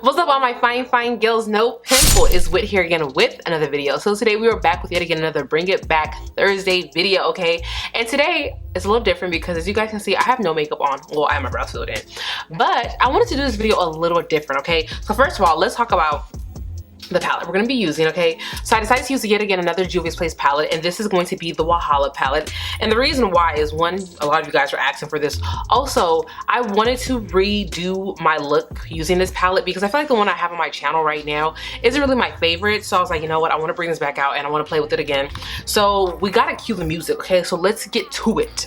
What's up all my fine girls? No pimple is Whit here again with another video. So today we are back with yet again another Bring It Back Thursday video, okay? And today it's a little different because as you guys can see, I have no makeup on. Well, I have my brows filled in. But I wanted to do this video a little different, okay? So first of all, let's talk about the palette we're going to be using, okay? So I decided to use yet again another Juvia's Place palette, and this is going to be the Wahala palette. And the reason why is, one, a lot of you guys are asking for this. Also, I wanted to redo my look using this palette because I feel like the one I have on my channel right now isn't really my favorite. So I was like, you know what, I want to bring this back out and I want to play with it again. So we gotta cue the music, okay? So let's get to it.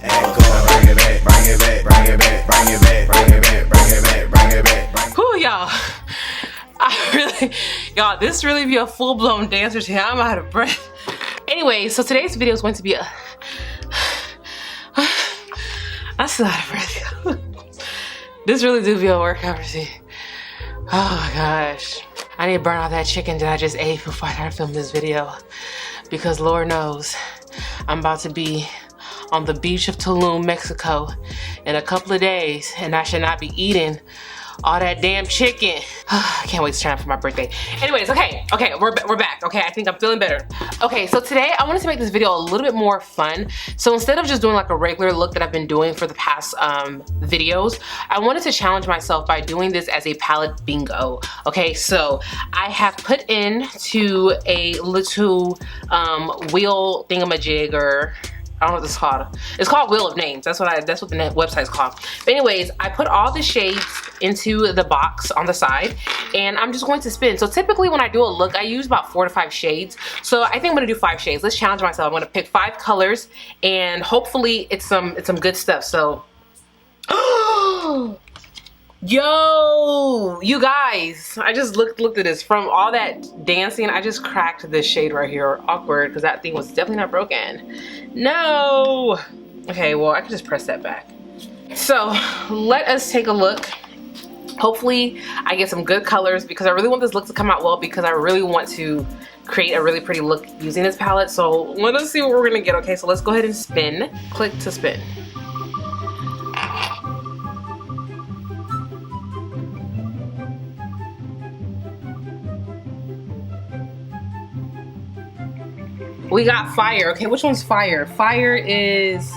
Whew, y'all. Y'all, this really be a full-blown dancer today. I'm out of breath. Anyway, so today's video is going to be a... I'm still out of breath. This really do be a workout routine. Oh my gosh. I need to burn out that chicken that I just ate before I started filming this video. Because Lord knows, I'm about to be on the beach of Tulum, Mexico in a couple of days, and I should not be eating all that damn chicken. I can't wait to turn up for my birthday. Anyways, okay, we're back. Okay, I think I'm feeling better. Okay, so today I wanted to make this video a little bit more fun. So instead of just doing like a regular look that I've been doing for the past videos, I wanted to challenge myself by doing this as a palette bingo. Okay, so I have put into a little wheel thingamajig, or I don't know what this is called. It's called Wheel of Names. That's what the website's called. But anyways, I put all the shades into the box on the side, and I'm just going to spin. So typically when I do a look, I use about 4 to 5 shades. So I think I'm gonna do 5 shades. Let's challenge myself. I'm gonna pick 5 colors, and hopefully it's some good stuff. So, yo, you guys, I just looked at this. From all that dancing, I just cracked this shade right here. Awkward, because that thing was definitely not broken. No. Okay, well, I can just press that back. So let us take a look. Hopefully I get some good colors because I really want this look to come out well, because I really want to create a really pretty look using this palette. So let us see what we're gonna get. Okay, so let's go ahead and spin. Click to spin. We got fire. Okay, which one's fire? Fire is...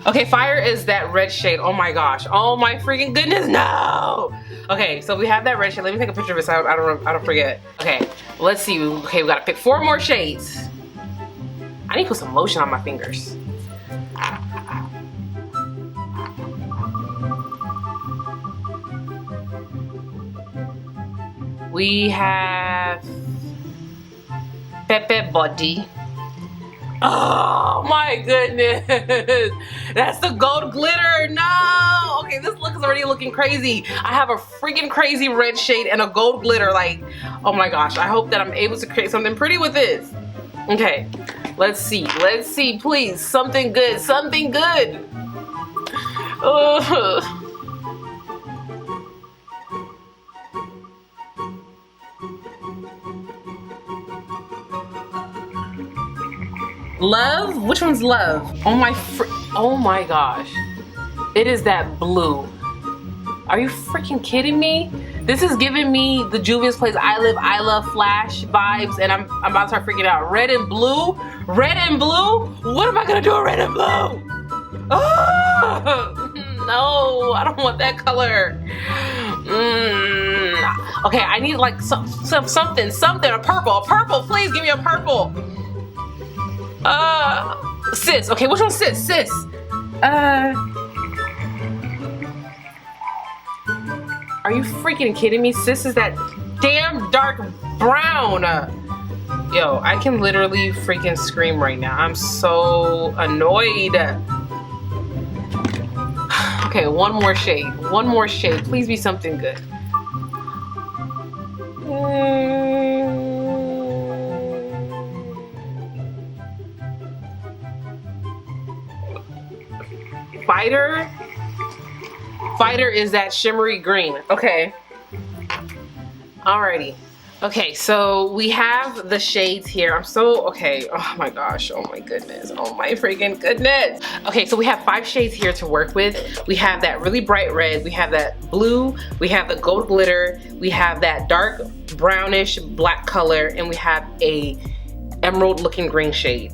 Okay, fire is that red shade. Oh my gosh. Oh my freaking goodness, no! Okay, so we have that red shade. Let me take a picture of it so I don't forget. Okay, let's see. Okay, we gotta pick 4 more shades. I need to put some lotion on my fingers. We have Pepe Body. Oh my goodness, that's the gold glitter. No, okay, this look is already looking crazy. I have a freaking crazy red shade and a gold glitter. Like, oh my gosh, I hope that I'm able to create something pretty with this. Okay, let's see, please, something good. Love? Which one's love? Oh my gosh. It is that blue. Are you freaking kidding me? This is giving me the Juvia's Place I Live, I Love Flash vibes, and I'm about to start freaking out. Red and blue? Red and blue? What am I gonna do with red and blue? Oh, no, I don't want that color. Okay, I need like something, a purple, please give me a purple. Sis. Okay, which one's sis? Sis. Are you freaking kidding me? Sis is that damn dark brown. Yo, I can literally freaking scream right now. I'm so annoyed. Okay, one more shade. Please be something good. Fighter is that shimmery green. Okay. Alrighty. Okay, so we have the shades here. I'm so, okay, oh my gosh, oh my goodness, oh my freaking goodness. Okay, so we have 5 shades here to work with. We have that really bright red, we have that blue, we have the gold glitter, we have that dark brownish black color, and we have a emerald looking green shade.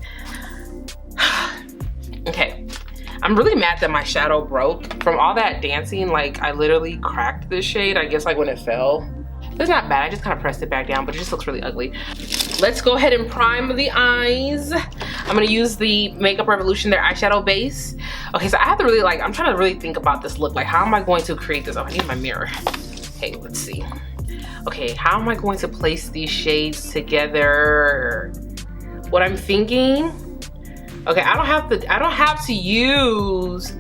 Okay, I'm really mad that my shadow broke. From all that dancing, like I literally cracked this shade, I guess like when it fell. It's not bad, I just kind of pressed it back down, but it just looks really ugly. Let's go ahead and prime the eyes. I'm gonna use the Makeup Revolution, their eyeshadow base. Okay, so I have to really like, I'm trying to really think about this look. Like, how am I going to create this? Oh, I need my mirror. Okay, let's see. Okay, how am I going to place these shades together? What I'm thinking, okay, I don't have to use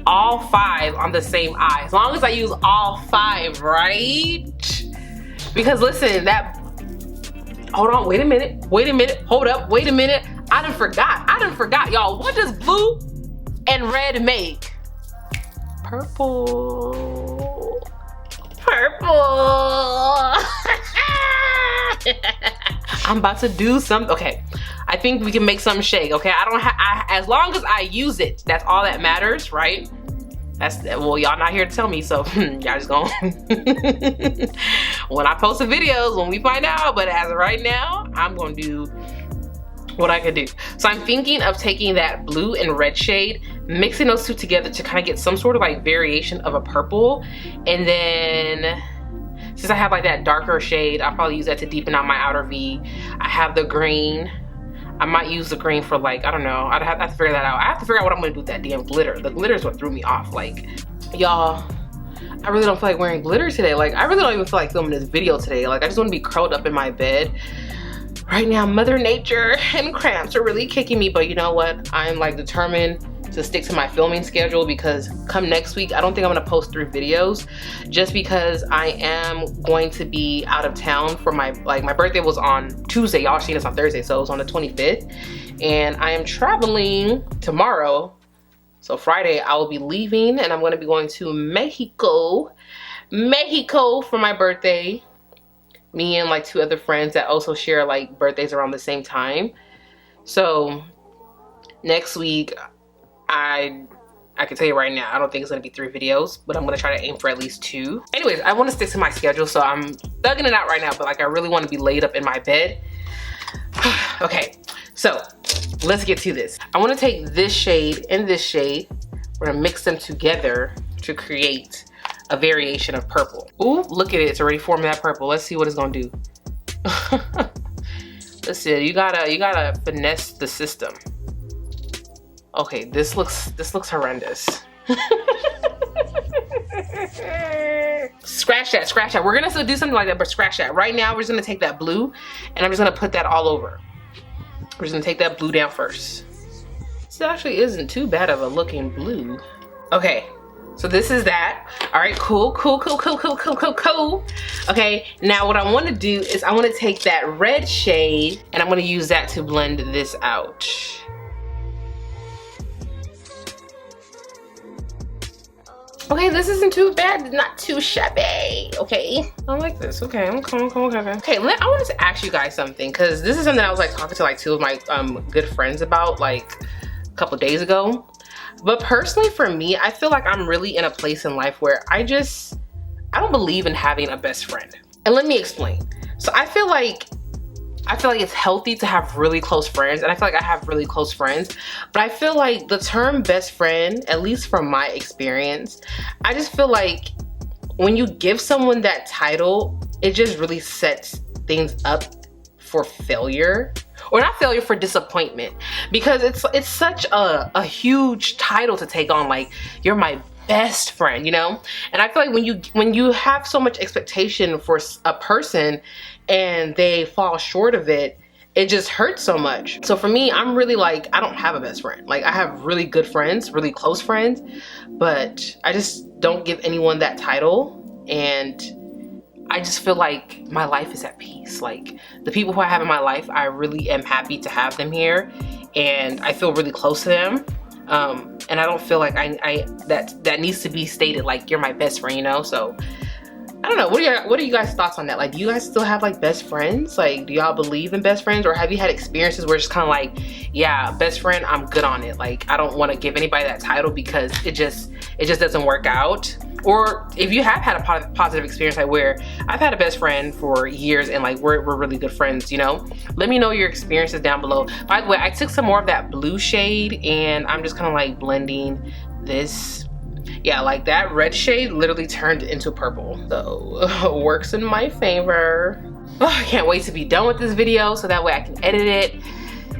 all 5 on the same eye. As long as I use all 5, right? Because listen, that, hold on, wait a minute, hold up, wait a minute. I done forgot, y'all. What does blue and red make? Purple. I'm about to do something. Okay, I think we can make something shake. Okay, as long as I use it, that's all that matters, right? That's, well, y'all not here to tell me, so y'all just gonna when I post the videos, when we find out. But as of right now, I'm gonna do what I can do. So I'm thinking of taking that blue and red shade, mixing those two together to kind of get some sort of like variation of a purple. And then since I have like that darker shade, I'll probably use that to deepen out my outer V. I have the green. I might use the green for like, I don't know. I'd have to figure that out. I have to figure out what I'm gonna do with that damn glitter. The glitter is what threw me off. Like, y'all, I really don't feel like wearing glitter today. Like, I really don't even feel like filming this video today. Like, I just wanna be curled up in my bed. Right now, Mother Nature and cramps are really kicking me, but you know what? I'm like determined to stick to my filming schedule, because come next week, I don't think I'm gonna post 3 videos, just because I am going to be out of town for my birthday was on Tuesday. Y'all seen this on Thursday, so it was on the 25th. And I am traveling tomorrow. So Friday, I will be leaving and I'm gonna be going to Mexico for my birthday. Me and like 2 other friends that also share like birthdays around the same time. So next week, I can tell you right now, I don't think it's gonna be 3 videos, but I'm gonna try to aim for at least 2. Anyways, I wanna stick to my schedule, so I'm thugging it out right now, but like I really wanna be laid up in my bed. Okay, so let's get to this. I wanna take this shade and this shade, we're gonna mix them together to create a variation of purple. Ooh, look at it, it's already forming that purple. Let's see what it's gonna do. Listen, you gotta finesse the system. Okay, this looks horrendous. Scratch that. We're gonna still do something like that, but scratch that. Right now, we're just gonna take that blue and I'm just gonna put that all over. We're just gonna take that blue down first. This actually isn't too bad of a looking blue. Okay, so this is that. All right, cool. Okay, now what I wanna do is I wanna take that red shade and I'm gonna use that to blend this out. Okay, this isn't too bad, not too shabby, okay? I like this, okay, okay. Okay, I wanted to ask you guys something, because this is something I was like talking to like 2 of my good friends about like a couple days ago. But personally for me, I feel like I'm really in a place in life where I don't believe in having a best friend. And let me explain. So I feel like it's healthy to have really close friends, and I feel like I have really close friends, but I feel like the term best friend, at least from my experience, I just feel like when you give someone that title, it just really sets things up for failure, or not failure, for disappointment, because it's such a huge title to take on. Like, you're my best friend, you know? And I feel like when you have so much expectation for a person and they fall short of it, it just hurts so much. So for me, I'm really like, I don't have a best friend. Like, I have really good friends, really close friends, but I just don't give anyone that title. And I just feel like my life is at peace. Like, the people who I have in my life, I really am happy to have them here, and I feel really close to them. And I don't feel like that needs to be stated like you're my best friend, you know? So I don't know. What are you guys' thoughts on that? Like, do you guys still have like best friends? Like, do y'all believe in best friends, or have you had experiences where it's just kind of like, yeah, best friend, I'm good on it. Like, I don't want to give anybody that title because it just doesn't work out. Or if you have had a positive experience, like where I've had a best friend for years and like we're really good friends, you know, let me know your experiences down below. By the way, I took some more of that blue shade and I'm just kind of like blending this. Yeah, like that red shade literally turned into purple, so works in my favor. Oh, I can't wait to be done with this video so that way I can edit it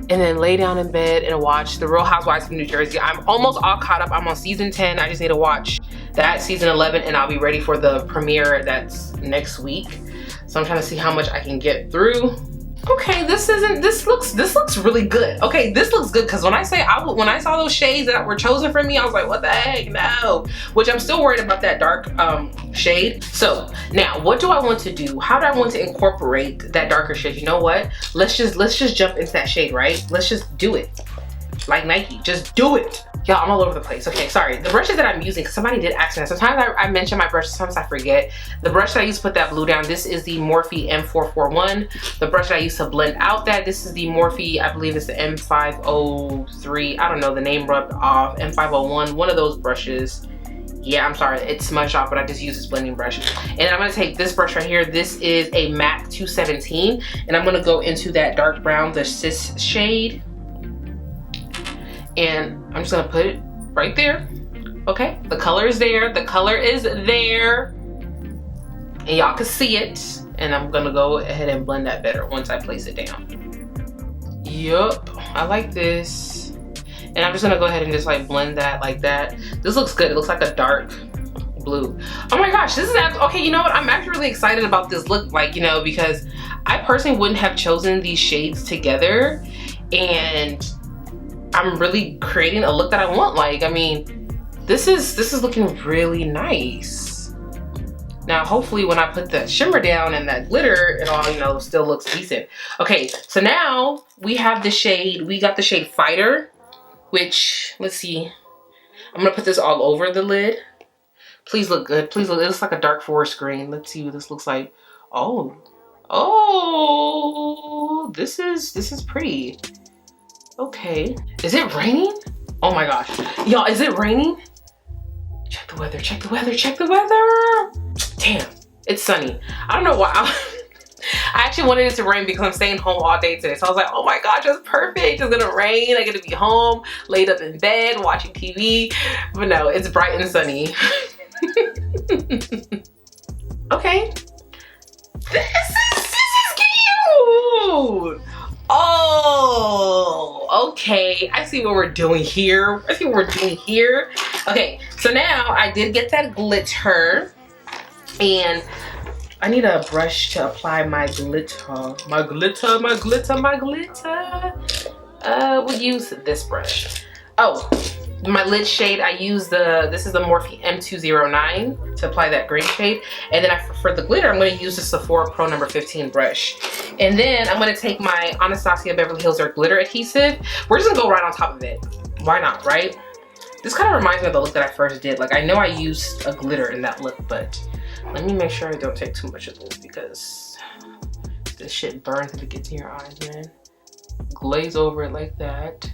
and then lay down in bed and watch The Real Housewives of New Jersey. I'm almost all caught up. I'm on season 10. I just need to watch that season 11 and I'll be ready for the premiere that's next week. So I'm trying to see how much I can get through. Okay, this looks really good. Okay, this looks good because when I saw those shades that were chosen for me, I was like, what the heck, no. Which I'm still worried about that dark shade. So now, what do I want to do? How do I want to incorporate that darker shade? You know what? Let's just jump into that shade, right? Let's just do it. Like Nike, just do it. Y'all, I'm all over the place. Okay, sorry. The brushes that I'm using, because somebody did ask me that. Sometimes I mention my brush, sometimes I forget. The brush that I use to put that blue down, this is the Morphe M441. The brush that I use to blend out that, this is the Morphe, I believe it's the M503. I don't know, the name rubbed off. M501, one of those brushes. Yeah, I'm sorry, it's smudged off, but I just use this blending brush. And then I'm gonna take this brush right here. This is a MAC 217. And I'm gonna go into that dark brown, the Cis shade. And I'm just gonna put it right there. Okay, the color is there. The color is there. And y'all can see it. And I'm gonna go ahead and blend that better once I place it down. Yup, I like this. And I'm just gonna go ahead and just like blend that like that. This looks good. It looks like a dark blue. Oh my gosh, this is okay. You know what? I'm actually really excited about this look, like, you know, because I personally wouldn't have chosen these shades together. And I'm really creating a look that I want. Like, I mean, this is looking really nice. Now, hopefully when I put the shimmer down and that glitter, it all, you know, still looks decent. Okay, so now we have the shade, we got the shade Fighter, which, let's see. I'm gonna put this all over the lid. Please look good, please look, it looks like a dark forest green. Let's see what this looks like. Oh, this is pretty. Okay, is it raining? Oh my gosh, y'all, is it raining? Check the weather, check the weather, check the weather. Damn, it's sunny. I don't know why. I actually wanted it to rain because I'm staying home all day today. So I was like, oh my gosh, it's perfect. It's gonna rain. I get to be home, laid up in bed, watching TV. But no, it's bright and sunny. Okay. This is cute. Oh, okay. I see what we're doing here. I see what we're doing here. Okay, so now I did get that glitter, and I need a brush to apply my glitter. We'll use this brush. Oh, my lid shade, I use this is the Morphe M209 to apply that green shade. And then for the glitter, I'm gonna use the Sephora Pro number 15 brush. And then I'm gonna take my Anastasia Beverly Hills Dark glitter adhesive. We're just gonna go right on top of it. Why not, right? This kind of reminds me of the look that I first did. Like, I know I used a glitter in that look, but let me make sure I don't take too much of this because this shit burns if it gets in your eyes, man. Glaze over it like that.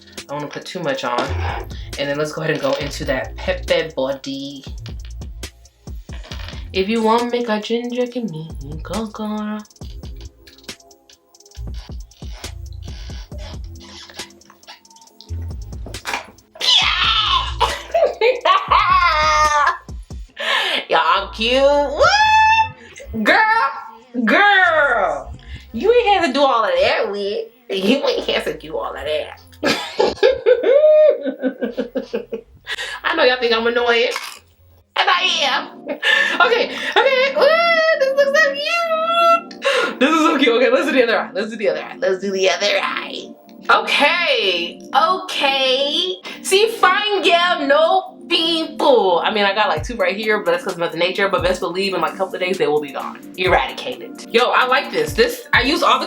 I don't want to put too much on. And then let's go ahead and go into that Pepe body. If you want to make a ginger, give me cocoa. Yeah, I'm cute. What? Girl, you ain't have to do all of that with. You ain't have to do all of that. I know y'all think I'm annoying, and I am. Okay. Ooh, this looks so cute. This is so cute. Okay, let's do the other eye. Let's do the other eye. Okay. See, fine girl, no being Cool. I mean, I got like 2 right here, but that's because of Mother Nature. But best believe in like a couple of days they will be gone, eradicated. Yo, I like this. I used all the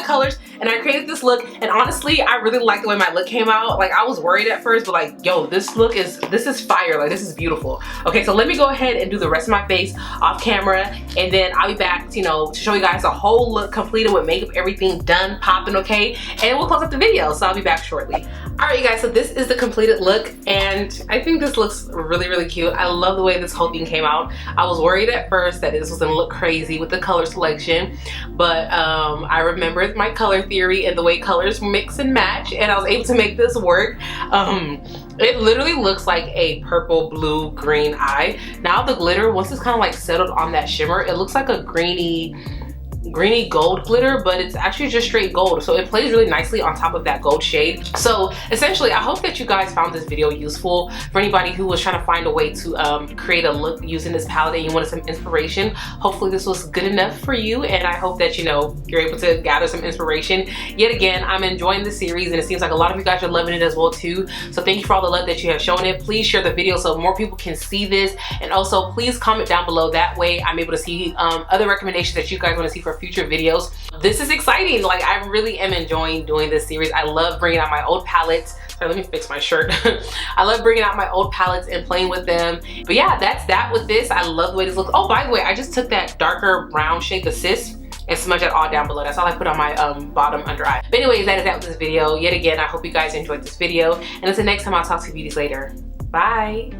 colors. And I created this look. And honestly, I really like the way my look came out. Like, I was worried at first, but like, yo, this is fire. Like, this is beautiful. Okay, so let me go ahead and do the rest of my face off camera, and then I'll be back, you know, to show you guys the whole look completed with makeup, everything done, popping, okay? And we'll close up the video. So I'll be back shortly. All right, you guys. So this is the completed look, and I think this looks really, really cute. I love the way this whole thing came out. I was worried at first that this was gonna look crazy with the color selection, but I remembered my color theory and the way colors mix and match, and I was able to make this work. It literally looks like a purple, blue, green eye. Now the glitter, once it's kind of like settled on that shimmer, it looks like a greeny gold glitter, but it's actually just straight gold, so it plays really nicely on top of that gold shade. So essentially, I hope that you guys found this video useful for anybody who was trying to find a way to create a look using this palette and you wanted some inspiration. Hopefully this was good enough for you, and I hope that, you know, you're able to gather some inspiration. Yet again, I'm enjoying the series, and it seems like a lot of you guys are loving it as well too. So thank you for all the love that you have shown it. Please share the video so more people can see this, and also please comment down below. That way I'm able to see other recommendations that you guys want to see for future videos. This is exciting. Like, I really am enjoying doing this series. I love bringing out my old palettes. Sorry, let me fix my shirt. I love bringing out my old palettes and playing with them. But yeah, that's that with this. I love the way this looks. Oh, by the way, I just took that darker brown shade, the Sis, and smudge it all down below. That's all I put on my bottom under eye. But anyways, that is that with this video. Yet again, I hope you guys enjoyed this video. And until next time, I'll talk to you beauties later. Bye.